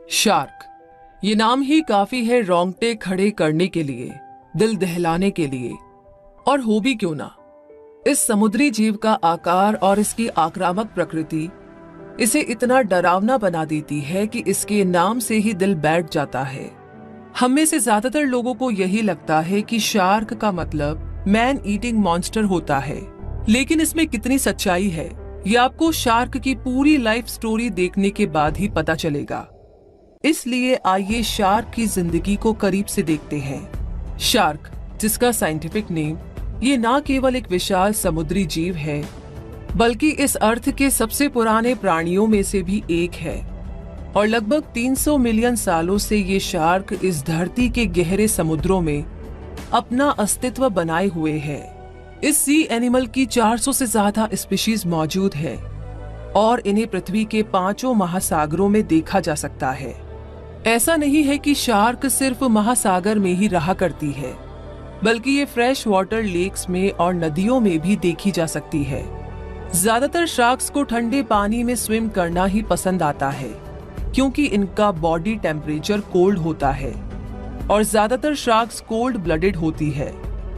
Shark, ये नाम ही काफी है रोंगटे खड़े करने के लिए, दिल दहलाने के लिए। और हो भी क्यों ना। इस समुद्री जीव का आकार और इसकी आक्रामक प्रकृति इसे इतना डरावना बना देती है कि इसके नाम से ही दिल बैठ जाता है। हम में से ज्यादातर लोगों को यही लगता है कि शार्क का मतलब मैन ईटिंग मॉन्स्टर होता है, लेकिन इसमें कितनी सच्चाई है ये आपको शार्क की पूरी लाइफ स्टोरी देखने के बाद ही पता चलेगा। इसलिए आइए शार्क की जिंदगी को करीब से देखते हैं। शार्क, जिसका साइंटिफिक नेम, ये ना केवल एक विशाल समुद्री जीव है, बल्कि इस अर्थ के सबसे पुराने प्राणियों में से भी एक है। और लगभग 300 मिलियन सालों से ये शार्क इस धरती के गहरे समुद्रों में अपना अस्तित्व बनाए हुए है। इस सी एनिमल की 400 से ज्यादा स्पीशीज मौजूद है और इन्हें पृथ्वी के 5 महासागरों में देखा जा सकता है। ऐसा नहीं है कि शार्क सिर्फ महासागर में ही रहा करती है, बल्कि ये फ्रेश वाटर लेक्स में और नदियों में भी देखी जा सकती है। ज्यादातर शार्क्स को ठंडे पानी में स्विम करना ही पसंद आता है, क्योंकि इनका बॉडी टेम्परेचर कोल्ड होता है और ज्यादातर शार्क्स कोल्ड ब्लडेड होती है।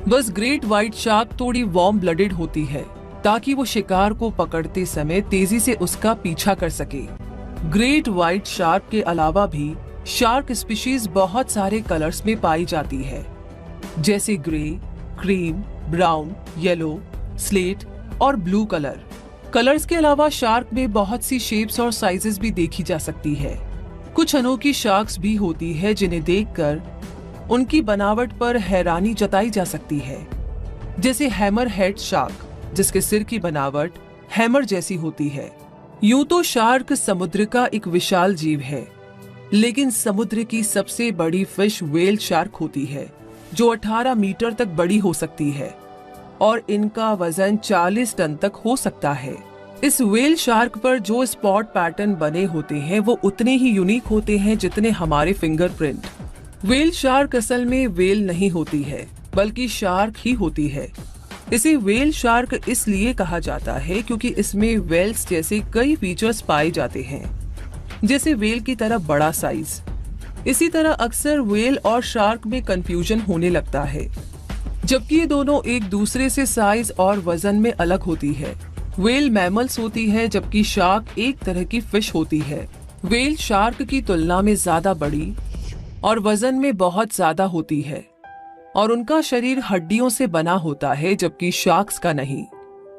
बस ग्रेट व्हाइट शार्क थोड़ी वार्म ब्लडेड होती है, ताकि वो शिकार को पकड़ते समय तेजी से उसका पीछा कर सके। ग्रेट व्हाइट शार्क के अलावा भी शार्क स्पीशीज बहुत सारे कलर्स में पाई जाती है, जैसे grey, cream, brown, yellow, slate और ब्लू कलर। कलर्स के अलावा शार्क में बहुत सी शेप्स और साइजेस भी देखी जा सकती है। कुछ अनोखी शार्क्स भी होती है जिन्हें देखकर उनकी बनावट पर हैरानी जताई जा सकती है, जैसे हैमर हेड शार्क, जिसके सिर की बनावट हैमर जैसी होती है। यूं तो शार्क समुद्र का एक विशाल जीव है, लेकिन समुद्र की सबसे बड़ी फिश व्हेल शार्क होती है, जो 18 मीटर तक बड़ी हो सकती है और इनका वजन 40 टन तक हो सकता है। इस व्हेल शार्क पर जो स्पॉट पैटर्न बने होते हैं वो उतने ही यूनिक होते हैं जितने हमारे फिंगरप्रिंट। व्हेल शार्क असल में व्हेल नहीं होती है, बल्कि शार्क ही होती है। इसे व्हेल शार्क इसलिए कहा जाता है क्योंकि इसमें व्हेल्स जैसे कई फीचर्स पाए जाते हैं, जैसे व्हेल की तरह बड़ा साइज। इसी तरह अक्सर व्हेल और शार्क में कंफ्यूजन होने लगता है, जबकि ये दोनों एक दूसरे से साइज और वजन में अलग होती है। व्हेल मैमल्स होती है, जबकि शार्क एक तरह की फिश होती है। व्हेल शार्क की तुलना में ज्यादा बड़ी और वजन में बहुत ज्यादा होती है और उनका शरीर हड्डियों से बना होता है, जबकि शार्क्स का नहीं।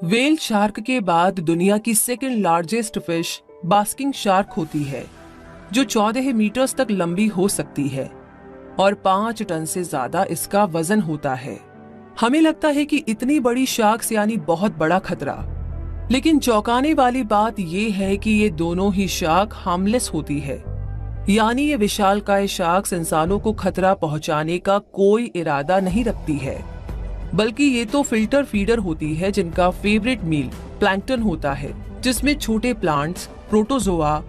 व्हेल शार्क के बाद दुनिया की second largest fish basking shark होती है, जो 14 मीटर्स तक लंबी हो सकती है और 5 टन से ज्यादा इसका वजन होता है। हमें लगता है कि इतनी बड़ी शार्क्स यानी बहुत बड़ा खतरा, लेकिन चौंकाने वाली बात यह है कि ये दोनों ही शार्क हार्मलेस होती है, यानी ये विशालकाय शार्क्स इंसानों को खतरा पहुंचाने का कोई इरादा नहीं रखती है, बल्कि ये तो फिल्टर फीडर होती है जिनका फेवरेट मील प्लैंकटन होता है, जिसमें छोटे प्लांट्स, प्रोटोजोआ,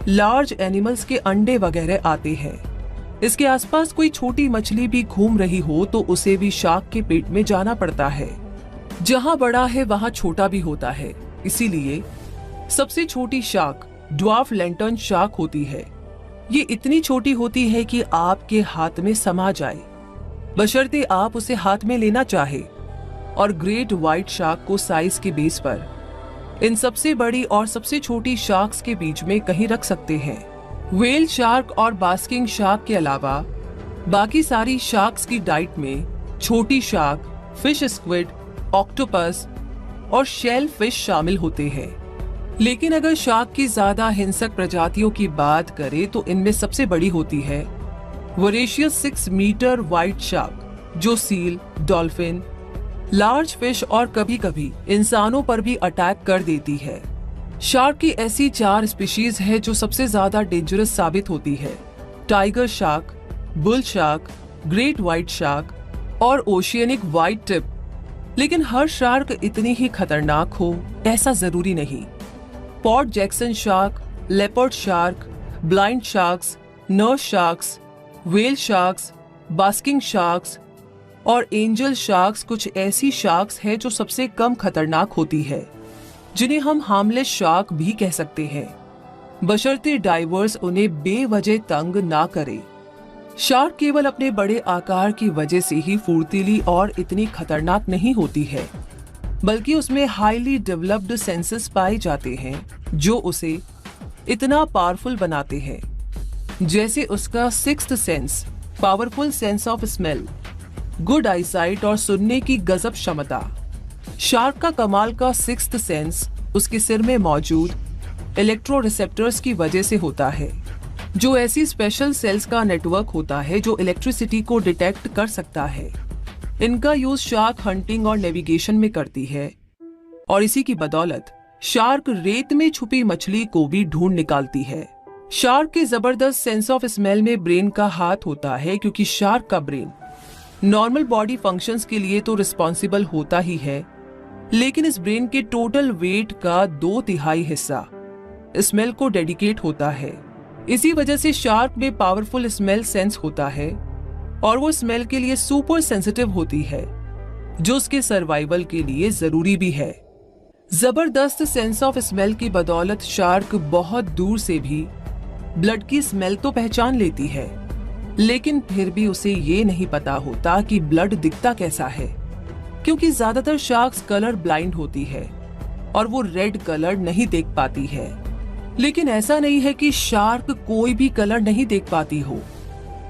लार्ज एनिमल्स के अंडे वगैरह आते हैं। इसके आसपास कोई छोटी मछली भी घूम रही हो तो उसे भी शार्क के पेट में जाना पड़ता है। जहां बड़ा है वहां छोटा भी होता है, इसीलिए सबसे छोटी शार्क ड्वार्फ लैंटर्न शार्क होती है। ये इतनी छोटी होती है कि आपके हाथ में समा जाए, बशर्ते आप उसे हाथ में लेना चाहे। और ग्रेट व्हाइट शार्क को साइज के बेस पर इन सबसे बड़ी और सबसे छोटी शार्क्स के बीच में कहीं रख सकते हैं। व्हेल शार्क और बास्किंग शार्क के अलावा बाकी सारी शार्क्स की डाइट में छोटी शार्क, फिश स्क्विड, ऑक्टोपस और शेल फिश शामिल होते हैं। लेकिन अगर शार्क की ज्यादा हिंसक प्रजातियों की बात करें तो इनमें सबसे बड़ी होती है वोरेशियस 6 मीटर व्हाइट शार्क, जो सील, डॉल्फिन, लार्ज फिश और कभी कभी इंसानों पर भी अटैक कर देती है। शार्क की ऐसी 4 स्पीशीज है जो सबसे ज्यादा डेंजरस साबित होती है: tiger shark, bull shark, great white shark और ओशियनिक व्हाइट टिप। लेकिन हर शार्क इतनी ही खतरनाक हो ऐसा जरूरी नहीं। Pot Jackson shark, leopard shark, blind sharks, nurse sharks, whale sharks, basking sharks और एंजल शार्क्स कुछ ऐसी शार्क्स है जो सबसे कम खतरनाक होती है, जिन्हें हम हार्मलेस शार्क भी कह सकते हैं। बशर्ते डाइवर्स उन्हें बेवजह तंग ना करे। शार्क केवल अपने बड़े आकार की वजह से ही फुर्तीली और इतनी खतरनाक नहीं होती है, बल्कि उसमें हाईली डेवलप्ड सेंसेस पाए जाते हैं जो उसे इतना पावरफुल बनाते हैं, जैसे उसका sixth sense, powerful sense of smell, good eyesight और सुनने की गजब क्षमता। शार्क का कमाल का सिक्स्थ सेंस उसके सिर में मौजूद इलेक्ट्रो रिसेप्टर्स की वजह से होता है, जो ऐसी स्पेशल सेल्स का नेटवर्क होता है जो इलेक्ट्रिसिटी को डिटेक्ट कर सकता है। इनका यूज शार्क हंटिंग और नेविगेशन में करती है, और इसी की बदौलत शार्क रेत में छुपी मछली को भी ढूंढ निकालती है। शार्क के जबरदस्त सेंस ऑफ स्मेल में ब्रेन का हाथ होता है, क्योंकि शार्क का ब्रेन नॉर्मल बॉडी फंक्शंस के लिए तो रिस्पॉन्सिबल होता ही है, लेकिन इस ब्रेन के टोटल वेट का 2/3 हिस्सा स्मेल को डेडिकेट होता है। इसी वजह से शार्क में पावरफुल स्मेल सेंस होता है और वो स्मेल के लिए सुपर सेंसिटिव होती है, जो उसके सर्वाइवल के लिए जरूरी भी है। जबरदस्त सेंस ऑफ स्मेल की बदौलत शार्क बहुत दूर से भी ब्लड की स्मेल तो पहचान लेती है, लेकिन फिर भी उसे ये नहीं पता होता कि ब्लड दिखता कैसा है, क्योंकि ज्यादातर शार्क्स कलर ब्लाइंड होती है और वो रेड कलर नहीं देख पाती है। लेकिन ऐसा नहीं है कि शार्क कोई भी कलर नहीं देख पाती हो,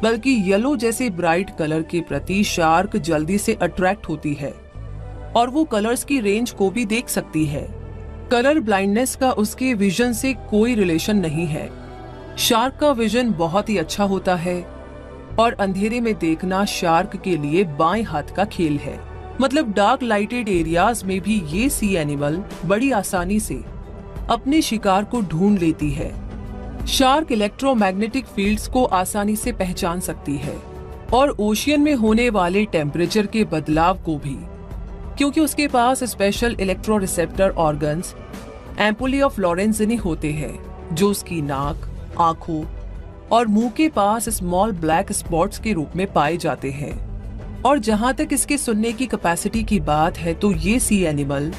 बल्कि येलो जैसे ब्राइट कलर के प्रति शार्क जल्दी से अट्रैक्ट होती है और वो कलर्स की रेंज को भी देख सकती है। कलर ब्लाइंडनेस का उसके विजन से कोई रिलेशन नहीं है। शार्क का विजन बहुत ही अच्छा होता है और अंधेरे में देखना शार्क के लिए बाएं हाथ का खेल है। मतलब डार्क लाइटेड एरियाज में भी ये सी एनिमल बड़ी आसानी से अपने शिकार को ढूंढ लेती है। शार्क इलेक्ट्रोमैग्नेटिक फील्ड्स को आसानी से पहचान सकती है और ओशियन में होने वाले टेम्परेचर के बदलाव को भी, क्योंकि उसके पास special electro receptor organs ampullae of Lorenzini होते हैं, जो उसकी नाक, आंखों और मुंह के पास स्मॉल ब्लैक स्पॉट्स के रूप में पाए जाते हैं। और जहां तक इसके सुनने की कैपेसिटी की बात है, तो ये सी एनिमल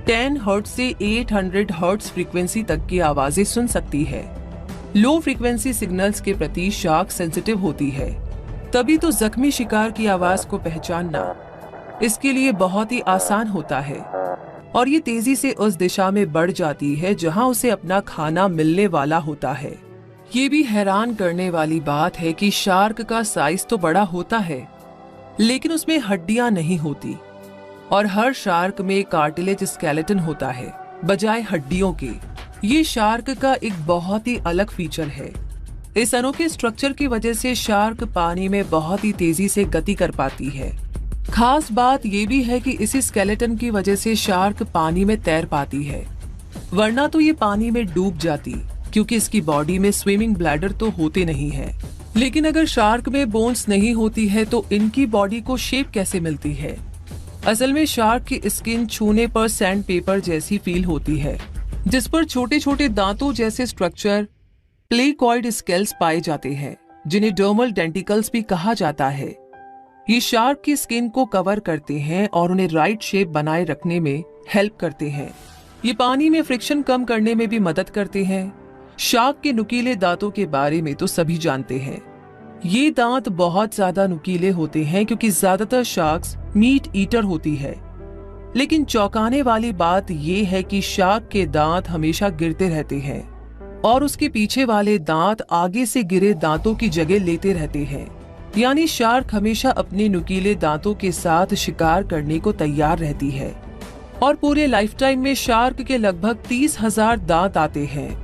10 हर्ट्ज से 800 हर्ट्ज फ्रीक्वेंसी तक की आवाजें सुन सकती है। लो फ्रीक्वेंसी सिग्नल्स के प्रति शार्क सेंसिटिव होती है, तभी तो जख्मी शिकार की आवाज को पहचानना इसके लिए बहुत ही आसान होता है और ये तेजी से उस दिशा में बढ़ जाती है जहां उसे अपना खाना मिलने वाला होता है। ये भी हैरान करने वाली बात है कि शार्क का साइज तो बड़ा होता है, लेकिन उसमें हड्डियां नहीं होती और हर शार्क में कार्टिलेज स्केलेटन होता है बजाय हड्डियों के। ये शार्क का एक बहुत ही अलग फीचर है। इस अनोखे स्ट्रक्चर की वजह से शार्क पानी में बहुत ही तेजी से गति कर पाती है। खास बात ये भी है कि इसी स्केलेटन की वजह से शार्क पानी में तैर पाती है, वरना तो ये पानी में डूब जाती, क्योंकि इसकी बॉडी में स्विमिंग ब्लैडर तो होते नहीं है। लेकिन अगर शार्क में बोन्स नहीं होती है तो इनकी बॉडी को शेप कैसे मिलती है? असल में शार्क की स्किन छूने पर सैंड पेपर जैसी फील होती है, जिस पर छोटे छोटे दांतों जैसे स्ट्रक्चर प्लेकॉइड स्केल्स पाए जाते हैं, जिन्हें डर्मल डेंटिकल्स भी कहा जाता है। ये शार्क की स्किन को कवर करते हैं और उन्हें राइट शेप बनाए रखने में हेल्प करते हैं। ये पानी में फ्रिक्शन कम करने में भी मदद करते हैं। शार्क के नुकीले दांतों के बारे में तो सभी जानते हैं। ये दांत बहुत ज्यादा नुकीले होते हैं क्योंकि ज्यादातर शार्क्स मीट ईटर होती है। लेकिन चौंकाने वाली बात ये है कि शार्क के दांत हमेशा गिरते रहते हैं और उसके पीछे वाले दांत आगे से गिरे दांतों की जगह लेते रहते हैं। यानी शार्क हमेशा अपने नुकीले दांतों के साथ शिकार करने को तैयार रहती है। और पूरे लाइफ टाइम में शार्क के लगभग 30,000 दांत आते हैं।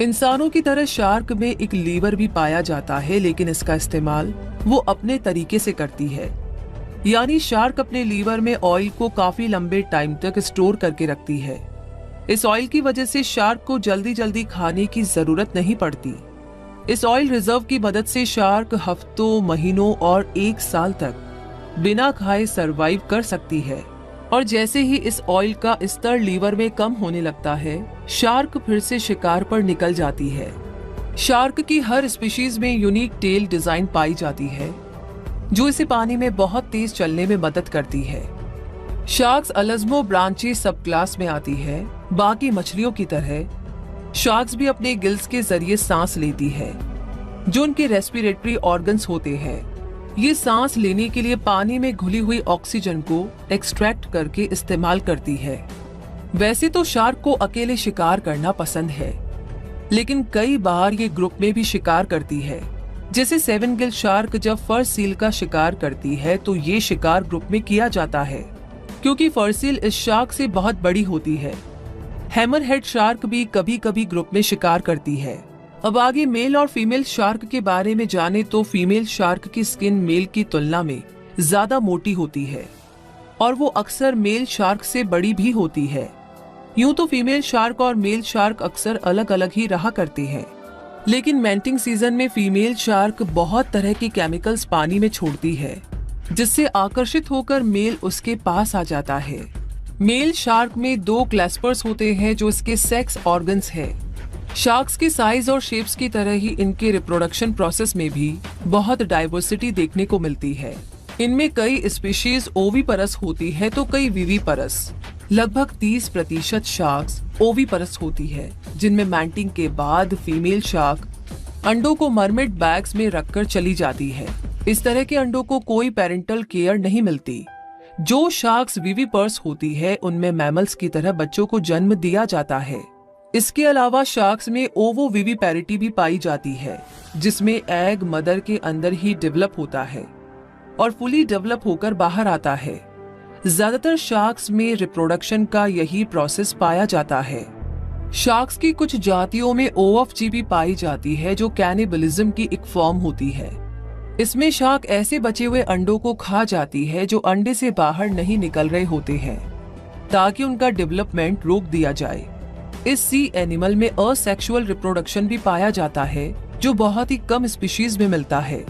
इंसानों की तरह शार्क में एक लीवर भी पाया जाता है, लेकिन इसका इस्तेमाल वो अपने तरीके से करती है। यानी शार्क अपने लीवर में ऑयल को काफी लंबे टाइम तक स्टोर करके रखती है। इस ऑयल की वजह से शार्क को जल्दी जल्दी खाने की जरूरत नहीं पड़ती। इस ऑयल रिजर्व की मदद से शार्क हफ्तों, महीनों और 1 साल तक बिना खाए सरवाइव कर सकती है। और जैसे ही इस ऑयल का स्तर लीवर में कम होने लगता है, शार्क फिर से शिकार पर निकल जाती है। शार्क की हर स्पीशीज में यूनिक टेल डिजाइन पाई जाती है, जो इसे पानी में बहुत तेज चलने में मदद करती है। शार्क्स अलज़्मो ब्रांची सब क्लास में आती है। बाकी मछलियों की तरह शार्क्स भी अपने गिल्स के जरिए सांस लेती है, जो उनके रेस्पिरेटरी ऑर्गन्स होते हैं। ये सांस लेने के लिए पानी में घुली हुई ऑक्सीजन को एक्सट्रैक्ट करके इस्तेमाल करती है। वैसे तो शार्क को अकेले शिकार करना पसंद है, लेकिन कई बार ये ग्रुप में भी शिकार करती है। जैसे 7 गिल शार्क जब फर सील का शिकार करती है तो ये शिकार ग्रुप में किया जाता है, क्योंकि फर सील इस शार्क से बहुत बड़ी होती है। हैमरहेड शार्क भी कभी कभी ग्रुप में शिकार करती है। अब आगे मेल और फीमेल शार्क के बारे में जाने तो फीमेल शार्क की स्किन मेल की तुलना में ज्यादा मोटी होती है और वो अक्सर मेल शार्क से बड़ी भी होती है। यूं तो फीमेल शार्क और मेल शार्क अक्सर अलग अलग ही रहा करते हैं, लेकिन मैंटिंग सीजन में फीमेल शार्क बहुत तरह की केमिकल्स पानी में छोड़ती है, जिससे आकर्षित होकर मेल उसके पास आ जाता है। मेल शार्क में 2 क्लैस्पर्स होते हैं जो इसके सेक्स ऑर्गन्स है। शार्क्स के साइज और शेप्स की तरह ही इनके रिप्रोडक्शन प्रोसेस में भी बहुत डाइवर्सिटी देखने को मिलती है। इनमें कई स्पीशीज ओविपरस होती है तो कई विविपरस। लगभग 30% शार्क्स ओविपरस होती है, जिनमें मैंटिंग के बाद फीमेल शार्क अंडों को मरमेड बैग्स में रखकर चली जाती है। इस तरह के अंडों को कोई पेरेंटल केयर नहीं मिलती। जो शार्क्स विविपर्स होती है उनमें मैमल्स की तरह बच्चों को जन्म दिया जाता है। इसके अलावा शार्क्स में ओवोविविपैरिटी भी पाई जाती है, जिसमें एग मदर के अंदर ही डेवलप होता है और फुली डेवलप होकर बाहर आता है। ज्यादातर शार्क्स में रिप्रोडक्शन का यही प्रोसेस पाया जाता है। शार्क्स की कुछ जातियों में ओएफजी भी पाई जाती है, जो कैनिबलिज्म की एक फॉर्म होती है। इसमें शार्क ऐसे बचे हुए अंडों को खा जाती है जो अंडे से बाहर नहीं निकल रहे होते हैं, ताकि उनका डेवलपमेंट रोक दिया जाए। इस सी एनिमल में असेक्सुअल रिप्रोडक्शन भी पाया जाता है, जो बहुत ही कम स्पीशीज में मिलता है।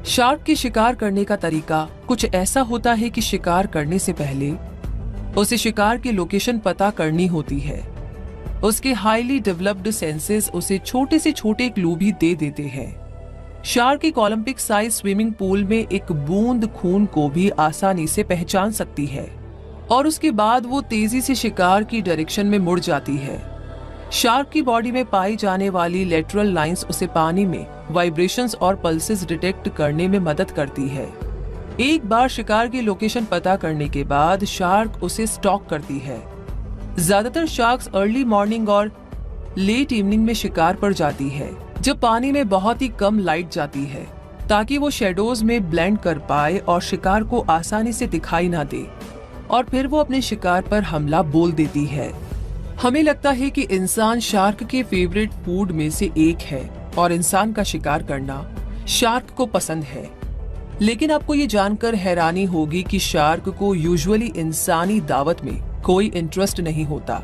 शार्क के शिकार करने का तरीका कुछ ऐसा होता है कि शिकार करने से पहले उसे शिकार की लोकेशन पता करनी होती है। उसके हाईली डेवलप्ड सेंसेस उसे छोटे से छोटे क्लू भी दे देते हैं। शार्क एक ओलंपिक साइज स्विमिंग पूल में एक बूंद खून को भी आसानी से पहचान सकती है और उसके बाद वो तेजी से शिकार की डायरेक्शन में मुड़ जाती है। शार्क की बॉडी में पाई जाने वाली लेटरल लाइंस उसे पानी में वाइब्रेशंस और पल्सेस डिटेक्ट करने में मदद करती है। एक बार शिकार की लोकेशन पता करने के बाद शार्क उसे स्टॉक करती है। ज्यादातर शार्क्स अर्ली मॉर्निंग और लेट इवनिंग में शिकार पर जाती है, जब पानी में बहुत ही कम लाइट जाती है, ताकि वो शेडोज में ब्लेंड कर पाए और शिकार को आसानी से दिखाई ना दे, और फिर वो अपने शिकार पर हमला बोल देती है। हमें लगता है कि इंसान शार्क के फेवरेट फूड में से एक है और इंसान का शिकार करना शार्क को पसंद है। लेकिन आपको ये जानकर हैरानी होगी कि शार्क को यूजुअली इंसानी दावत में कोई इंटरेस्ट नहीं होता।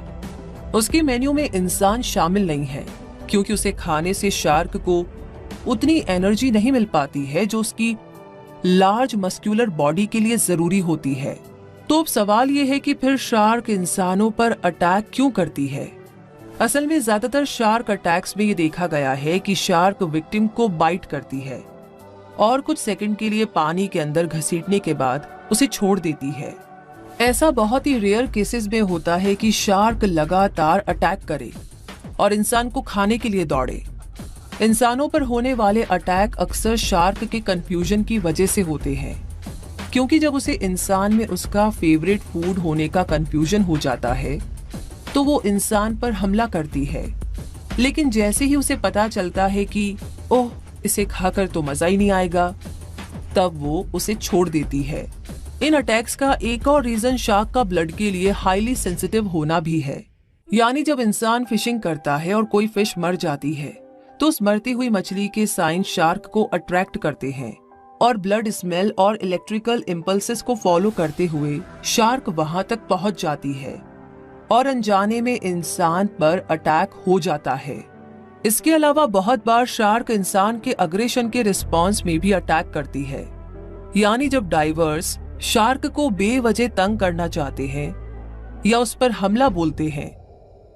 उसके मेन्यू में इंसान शामिल नहीं है, क्योंकि उसे खाने से शार्क को उतनी एनर्जी नहीं मिल पाती है जो उसकी लार्ज मस्कुलर बॉडी के लिए जरूरी होती है। तो अब सवाल ये है कि फिर शार्क इंसानों पर अटैक क्यों करती है? असल में ज्यादातर शार्क अटैक्स में ये देखा गया है कि शार्क विक्टिम को बाइट करती है और कुछ सेकंड के लिए पानी के अंदर घसीटने के बाद उसे छोड़ देती है। ऐसा बहुत ही रेयर केसेस में होता है कि शार्क लगातार अटैक करे और इंसान को खाने के लिए दौड़े। इंसानों पर होने वाले अटैक अक्सर शार्क के कंफ्यूजन की वजह से होते हैं, क्योंकि जब उसे इंसान में उसका फेवरेट फूड होने का कंफ्यूजन हो जाता है तो वो इंसान पर हमला करती है। लेकिन जैसे ही उसे पता चलता है कि ओह, इसे खाकर तो मजा ही नहीं आएगा, तब वो उसे छोड़ देती है। इन अटैक्स का एक और रीजन शार्क का ब्लड के लिए हाईली सेंसिटिव होना भी है। यानी जब इंसान फिशिंग करता है और कोई फिश मर जाती है तो उस मरती हुई मछली के साइन शार्क को अट्रैक्ट करते हैं और ब्लड स्मेल और इलेक्ट्रिकल इम्पल्सेस को फॉलो करते हुए शार्क वहां तक पहुंच जाती है और अनजाने में इंसान पर अटैक हो जाता है। इसके अलावा बहुत बार शार्क इंसान के अग्रेशन के रिस्पॉन्स में भी अटैक करती है। यानी जब डाइवर्स शार्क को बेवजह तंग करना चाहते हैं या उस पर हमला बोलते हैं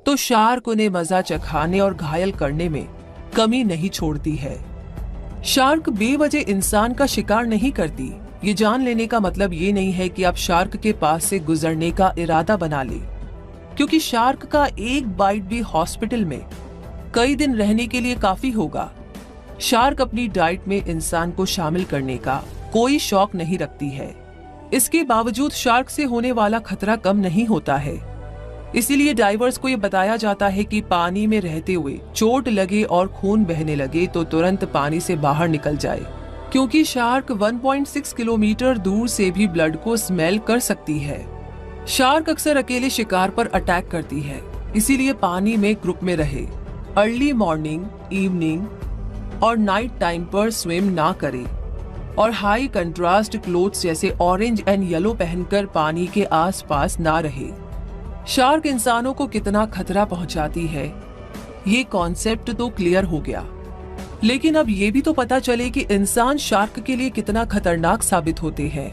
तो शार्क उन्हें मजा चखाने और घायल करने में कमी नहीं छोड़ती है। शार्क बेवजह इंसान का शिकार नहीं करती। ये जान लेने का मतलब ये नहीं है कि आप शार्क के पास से गुजरने का इरादा बना ले, क्योंकि शार्क का एक बाइट भी हॉस्पिटल में कई दिन रहने के लिए काफी होगा। शार्क अपनी डाइट में इंसान को शामिल करने का कोई शौक नहीं रखती है। इसके बावजूद शार्क से होने वाला खतरा कम नहीं होता है। इसीलिए डाइवर्स को ये बताया जाता है कि पानी में रहते हुए चोट लगे और खून बहने लगे तो तुरंत पानी से बाहर निकल जाए, क्योंकि शार्क 1.6 किलोमीटर दूर से भी ब्लड को स्मेल कर सकती है। शार्क अक्सर अकेले शिकार पर अटैक करती है, इसीलिए पानी में ग्रुप में रहे, अर्ली मॉर्निंग, इवनिंग और नाइट टाइम पर स्विम ना करे और हाई कंट्रास्ट क्लोथ्स जैसे ऑरेंज एंड येलो पहनकर पानी के आसपास ना रहे। शार्क इंसानों को कितना खतरा पहुंचाती है, ये कॉन्सेप्ट तो क्लियर हो गया, लेकिन अब ये भी तो पता चले कि इंसान शार्क के लिए कितना खतरनाक साबित होते हैं।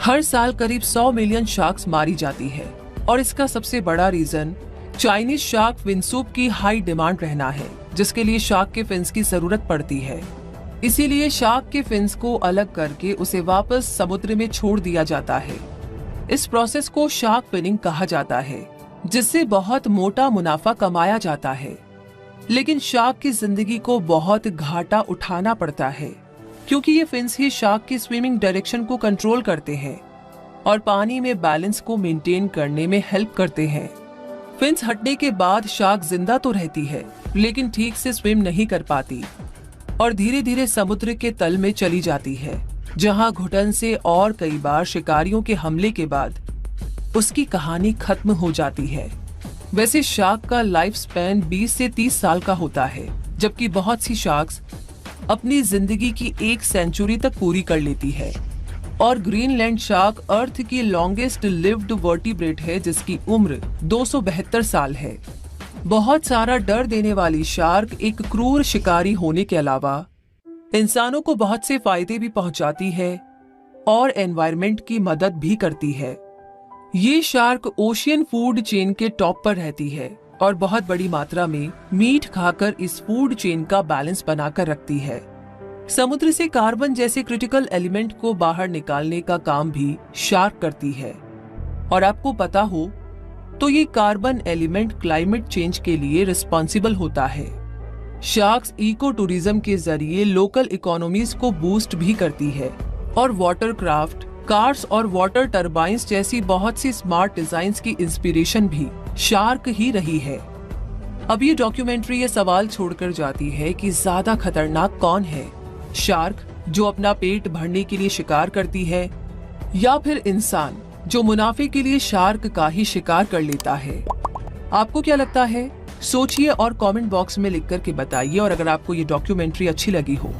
हर साल करीब 100 मिलियन शार्क्स मारी जाती है और इसका सबसे बड़ा reason Chinese shark fin soup की हाई डिमांड रहना है, जिसके लिए शार्क के फिन्स की जरूरत पड़ती है। इसीलिए शार्क के फिन्स को अलग करके उसे वापस समुद्र में छोड़ दिया जाता है। इस प्रोसेस को शार्क फिनिंग कहा जाता है, जिससे बहुत मोटा मुनाफा कमाया जाता है। लेकिन शार्क की जिंदगी को बहुत घाटा उठाना पड़ता है, क्योंकि ये फिन्स ही शार्क की स्विमिंग डायरेक्शन को कंट्रोल करते हैं और पानी में बैलेंस को मेंटेन करने में हेल्प करते हैं। फिन्स हटने के बाद शार्क जिंदा तो रहती है, लेकिन ठीक से स्विम नहीं कर पाती और धीरे धीरे समुद्र के तल में चली जाती है, जहां घुटन से और कई बार शिकारियों के हमले के बाद उसकी कहानी खत्म हो जाती है। वैसे शार्क का लाइफ स्पैन 20 से 30 साल का होता है, जबकि बहुत सी शार्क्स अपनी जिंदगी की 1 सेंचुरी तक पूरी कर लेती है। और ग्रीनलैंड शार्क अर्थ की लॉन्गेस्ट लिव्ड वर्टिब्रेट है, जिसकी उम्र 272 साल है। बहुत सारा डर देने वाली शार्क एक क्रूर शिकारी होने के अलावा इंसानों को बहुत से फायदे भी पहुंचाती है और एनवायरनमेंट की मदद भी करती है। ये शार्क ओशियन फूड चेन के टॉप पर रहती है और बहुत बड़ी मात्रा में मीट खाकर इस फूड चेन का बैलेंस बनाकर रखती है। समुद्र से कार्बन जैसे क्रिटिकल एलिमेंट को बाहर निकालने का काम भी शार्क करती है। और आपको पता हो तो ये कार्बन एलिमेंट क्लाइमेट चेंज के लिए रिस्पॉन्सिबल होता है। शार्क्स इको टूरिज्म के जरिए लोकल इकोनॉमीज को बूस्ट भी करती है और वाटर क्राफ्ट, कार्स और वाटर टर्बाइंस जैसी बहुत सी स्मार्ट डिजाइन्स की इंस्पिरेशन भी शार्क ही रही है। अब ये डॉक्यूमेंट्री ये सवाल छोड़कर जाती है कि ज्यादा खतरनाक कौन है, शार्क जो अपना पेट भरने के लिए शिकार करती है, या फिर इंसान जो मुनाफे के लिए शार्क का ही शिकार कर लेता है। आपको क्या लगता है? सोचिए और कमेंट बॉक्स में लिख कर के बताइए। और अगर आपको ये डॉक्यूमेंट्री अच्छी लगी हो